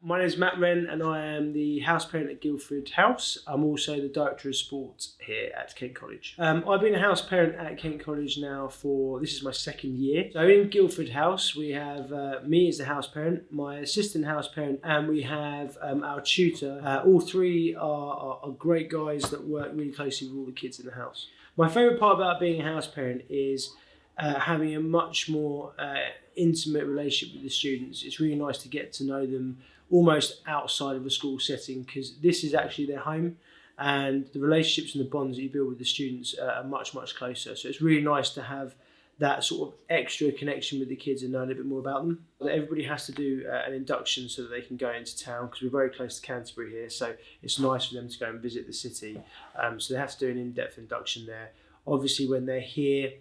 My name is Matt Wren and I am the house parent at Guilford House. I'm also the Director of Sport here at Kent College. I've been a house parent at Kent College now this is my second year. So in Guilford House we have me as the house parent, my assistant house parent, and we have our tutor. All three are great guys that work really closely with all the kids in the house. My favourite part about being a house parent is having a much more intimate relationship with the students. It's really nice to get to know them almost outside of a school setting, because this is actually their home, and the relationships and the bonds that you build with the students are much closer. So it's really nice to have that sort of extra connection with the kids and know a little bit more about them. Everybody has to do an induction so that they can go into town, because we're very close to Canterbury here, so it's nice for them to go and visit the city. So they have to do an in-depth induction there. Obviously when they're here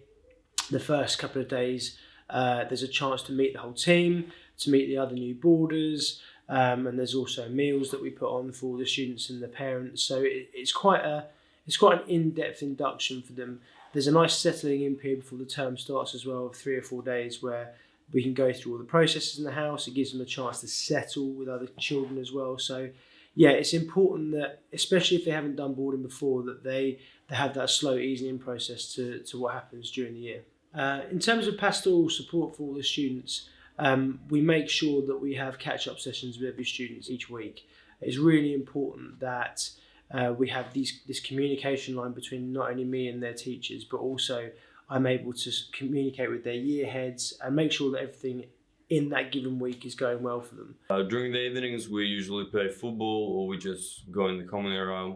the first couple of days, there's a chance to meet the whole team, to meet the other new boarders, and there's also meals that we put on for the students and the parents. So it's quite an in-depth induction for them. There's a nice settling in period before the term starts as well, of 3 or 4 days, where we can go through all the processes in the house. It gives them a chance to settle with other children as well. So yeah, it's important that, especially if they haven't done boarding before, that they have that slow easing in process to what happens during the year. In terms of pastoral support for all the students, we make sure that we have catch-up sessions with every student each week. It's really important that we have this communication line between not only me and their teachers, but also I'm able to communicate with their year heads and make sure that everything in that given week is going well for them. During the evenings we usually play football, or we just go in the common area.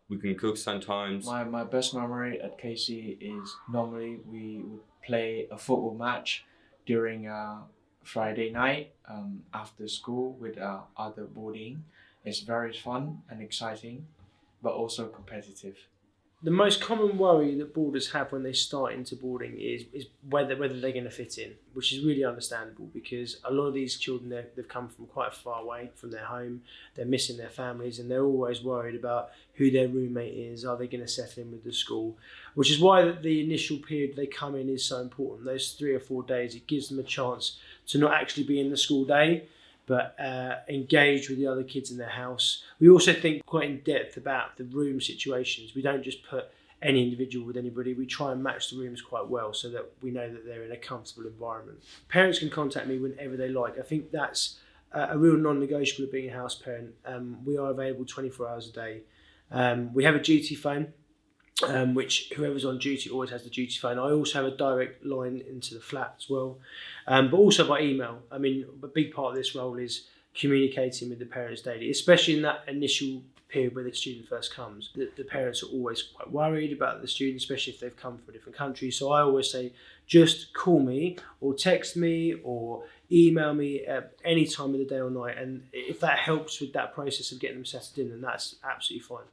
We can cook sometimes. My best memory at KC is normally we would play a football match during Friday night after school with other boarding. It's very fun and exciting, but also competitive. The most common worry that boarders have when they start into boarding is whether they're going to fit in, which is really understandable, because a lot of these children, they've come from quite far away from their home, they're missing their families, and they're always worried about who their roommate is, are they going to settle in with the school, which is why the initial period they come in is so important. Those 3 or 4 days, it gives them a chance to not actually be in the school day, but engage with the other kids in their house. We also think quite in depth about the room situations. We don't just put any individual with anybody. We try and match the rooms quite well so that we know that they're in a comfortable environment. Parents can contact me whenever they like. I think that's a real non-negotiable of being a house parent. We are available 24 hours a day. We have a duty phone, which whoever's on duty always has the duty phone. I also have a direct line into the flat as well, but also by email. I mean, a big part of this role is communicating with the parents daily, especially in that initial period where the student first comes. The parents are always quite worried about the student, especially if they've come from a different country. So I always say, just call me or text me or email me at any time of the day or night. And if that helps with that process of getting them settled in, then that's absolutely fine.